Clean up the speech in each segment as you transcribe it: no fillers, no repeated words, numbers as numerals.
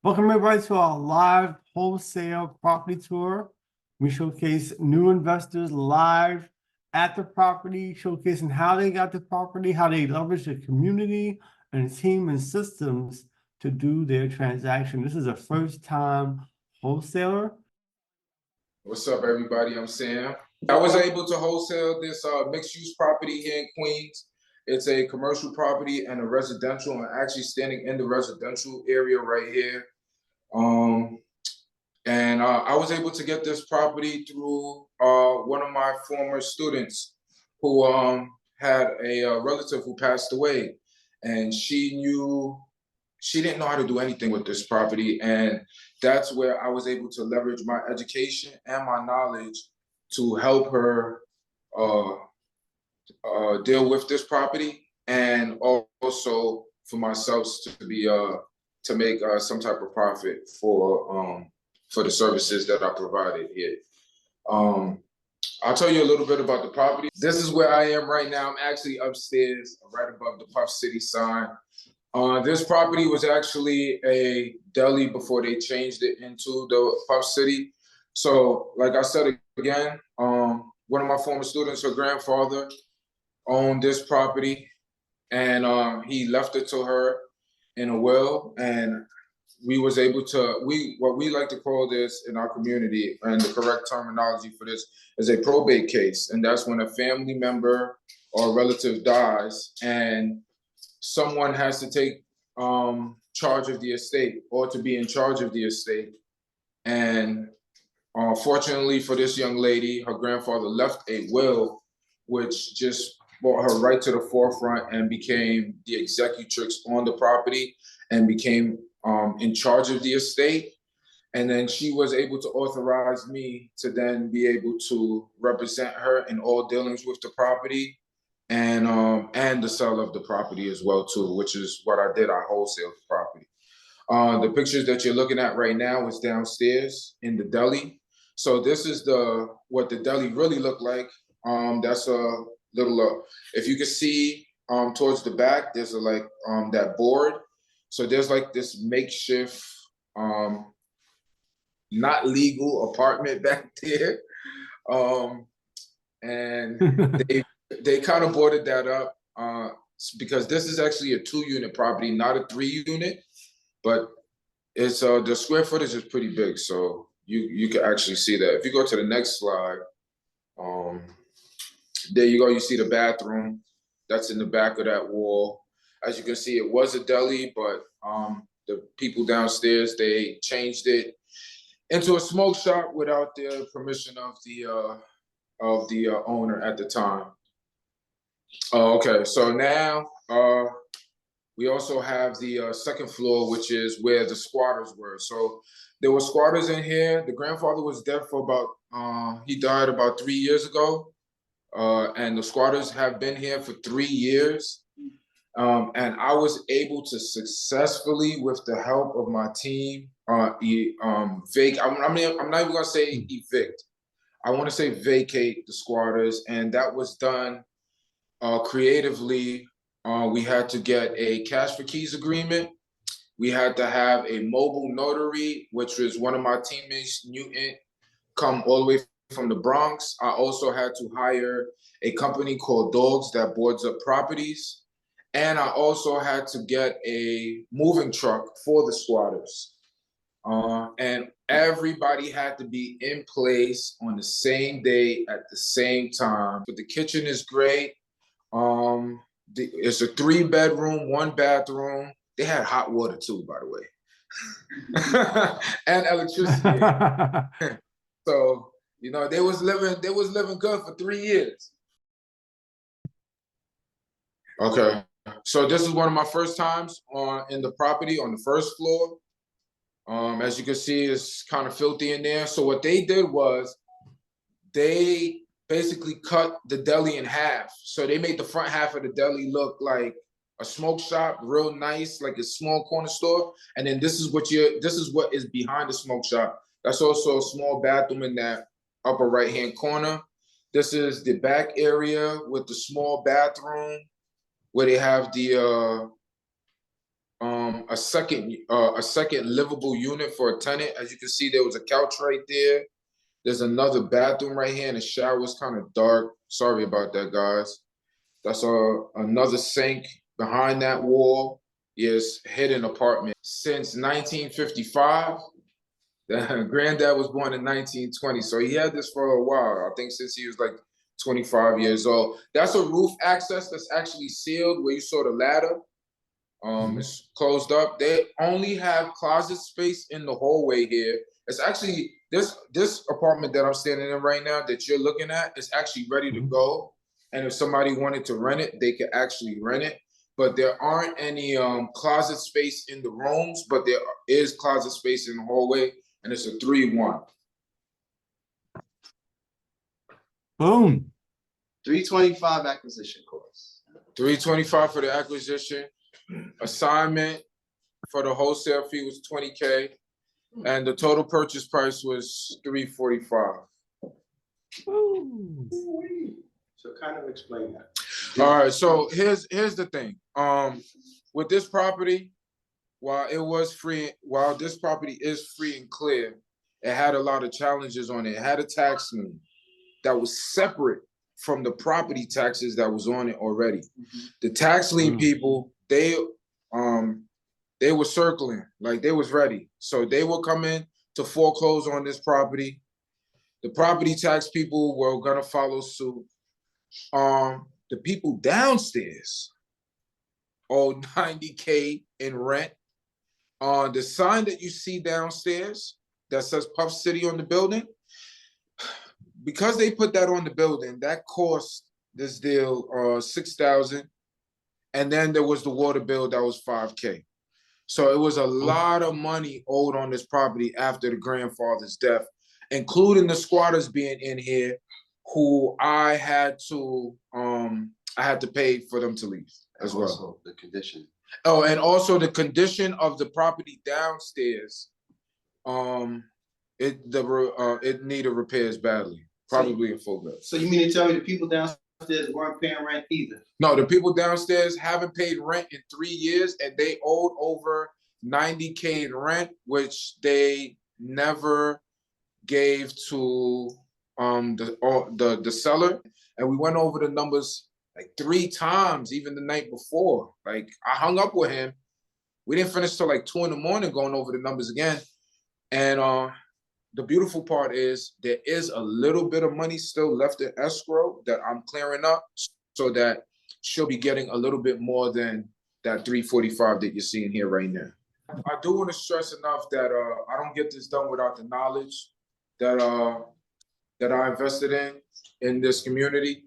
Welcome everybody to our live wholesale property tour. We showcase new investors live at the property, showcasing how they got the property, how they leverage the community and team and systems to do their transaction. This is a first-time wholesaler. What's up, everybody? I'm Sam. I was able to wholesale this mixed-use property here in Queens. It's a commercial property and a residential. I'm actually standing in the residential area right here. I was able to get this property through one of my former students who had a relative who passed away, and she didn't know how to do anything with this property, and that's where I was able to leverage my education and my knowledge to help her deal with this property, and also for myself to be to make some type of profit for the services that I provided here. I'll tell you a little bit about the property. This is where I am right now. I'm actually upstairs, right above the Puff City sign. This property was actually a deli before they changed it into the Puff City. So, like I said again, one of my former students, her grandfather, owned this property, and he left it to her in a will, and we was able to, what we like to call this in our community, and the correct terminology for this is a probate case. And that's when a family member or relative dies and someone has to take charge of the estate or to be in charge of the estate. And fortunately for this young lady, her grandfather left a will, which just brought her right to the forefront and became the executrix on the property and became in charge of the estate. And then she was able to authorize me to then be able to represent her in all dealings with the property and the sale of the property as well too, which is what I did. I wholesaled the property. The pictures that you're looking at right now is downstairs in the deli. So this is what the deli really looked like. That's a little, if you can see towards the back, there's that board. So there's like this makeshift, not legal apartment back there. And they kind of boarded that up because this is actually a 2-unit property, not a 3-unit, but it's the square footage is pretty big. So you can actually see that. If you go to the next slide, there you go, you see the bathroom. That's in the back of that wall. As you can see, it was a deli, but the people downstairs, they changed it into a smoke shop without the permission of the owner at the time. Okay, so now we also have the second floor, which is where the squatters were. So there were squatters in here. The grandfather was dead for he died about 3 years ago. And the squatters have been here for 3 years. And I was able to successfully, with the help of my team, I'm not even gonna say evict. I want to say vacate the squatters, and that was done creatively. We had to get a cash for keys agreement. We had to have a mobile notary, which was one of my teammates, Newton, come all the way from the Bronx. I also had to hire a company called Dogs that boards up properties. And I also had to get a moving truck for the squatters. And everybody had to be in place on the same day at the same time. But the kitchen is great. It's a 3-bedroom, 1-bathroom. They had hot water too, by the way, and electricity. So they was living good for 3 years. Okay, so this is one of my first times in the property on the first floor. As you can see, it's kind of filthy in there. So what they did was they basically cut the deli in half. So they made the front half of the deli look like a smoke shop, real nice, like a small corner store. And then this is what is behind the smoke shop. That's also a small bathroom in that upper right-hand corner. This is the back area with the small bathroom where they have the a second livable unit for a tenant. As you can see, there was a couch right there. There's another bathroom right here, and the shower is kind of dark. Sorry about that, guys. That's another sink behind that wall. Yes, hidden apartment. Since 1955, the granddad was born in 1920, so he had this for a while. I think since he was like 25 years old. That's a roof access that's actually sealed where you saw the ladder. It's closed up. They only have closet space in the hallway here. It's actually this apartment that I'm standing in right now that you're looking at is actually ready to go. And if somebody wanted to rent it, they could actually rent it. But there aren't any closet space in the rooms, but there is closet space in the hallway, and it's a 3-1. Boom. 325 acquisition cost. 325 for the acquisition. Assignment for the wholesale fee was $20K, and the total purchase price was $345. So kind of explain that. All right, so here's the thing. With this property, while this property is free and clear, it had a lot of challenges on it. It had a tax lien that was separate from the property taxes that was on it already. The tax lien people, they were circling, like they was ready. So they were coming to foreclose on this property. The property tax people were gonna follow suit. The people downstairs owed $90K in rent. The sign that you see downstairs that says Puff City on the building, because they put that on the building, that cost this deal $6,000. And then there was the water bill that was $5K. So it was a lot of money owed on this property after the grandfather's death, including the squatters being in here, who I had to pay for them to leave as well. Also, the condition. Oh, and also the condition of the property downstairs, it needed repairs badly, probably in full bill. So you mean to tell me the people downstairs weren't paying rent either? No, the people downstairs haven't paid rent in 3 years, and they owed over $90K in rent, which they never gave to the seller. And we went over the numbers like 3 times, even the night before. Like, I hung up with him. We didn't finish till like 2 a.m. going over the numbers again. And the beautiful part is there is a little bit of money still left in escrow that I'm clearing up, so that she'll be getting a little bit more than that 345 that you're seeing here right now. I do want to stress enough that I don't get this done without the knowledge that I invested in this community.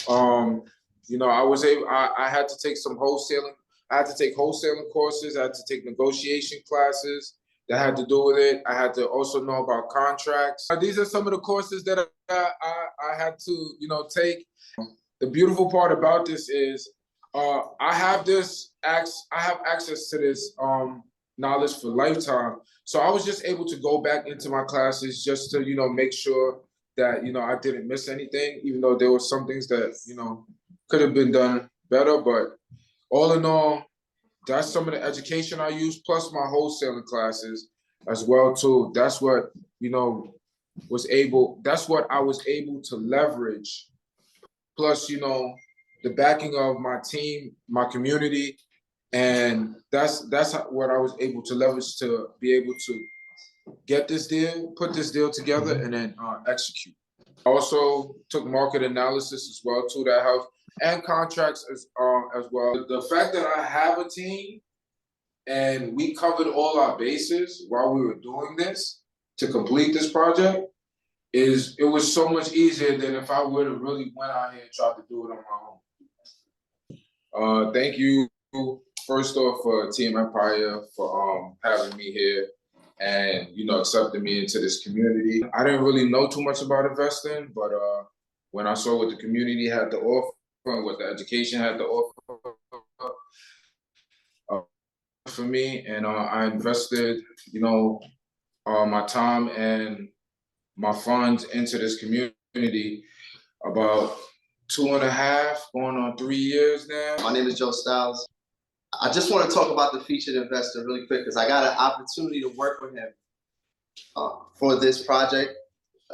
You know, I had to take some wholesaling. I had to take wholesaling courses. I had to take negotiation classes that had to do with it. I had to also know about contracts. These are some of the courses that I had to, you know, take. The beautiful part about this is I have access to this knowledge for lifetime. So I was just able to go back into my classes just to, you know, make sure that, you know, I didn't miss anything, even though there were some things that, you know, could have been done better. But all in all, that's some of the education I use, plus my wholesaling classes as well too. That's what, you know, that's what I was able to leverage. Plus, you know, the backing of my team, my community, and that's what I was able to leverage to be able to get this deal, put this deal together, and then execute. I also took market analysis as well too, that helps, and contracts as well. The fact that I have a team and we covered all our bases while we were doing this to complete this project, it was so much easier than if I would have really went out here and tried to do it on my own. Thank you, first off, for Team Empire for having me here and, you know, accepting me into this community. I didn't really know too much about investing, but when I saw what the community had to offer and what the education had to offer for me, and I invested, you know, my time and my funds into this community about 2.5, going on 3 years now. My name is Joe Styles. I just want to talk about the featured investor really quick because I got an opportunity to work with him for this project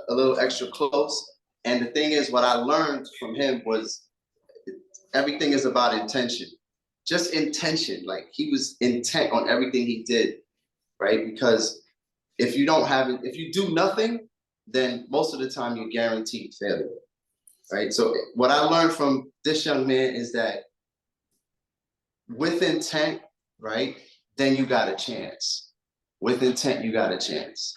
a little extra close. And the thing is, what I learned from him was everything is about intention. Just intention. Like he was intent on everything he did, right? Because if you don't have it, if you do nothing, then most of the time you're guaranteed failure, right? So what I learned from this young man is that with intent, right, then you got a chance. With intent, you got a chance.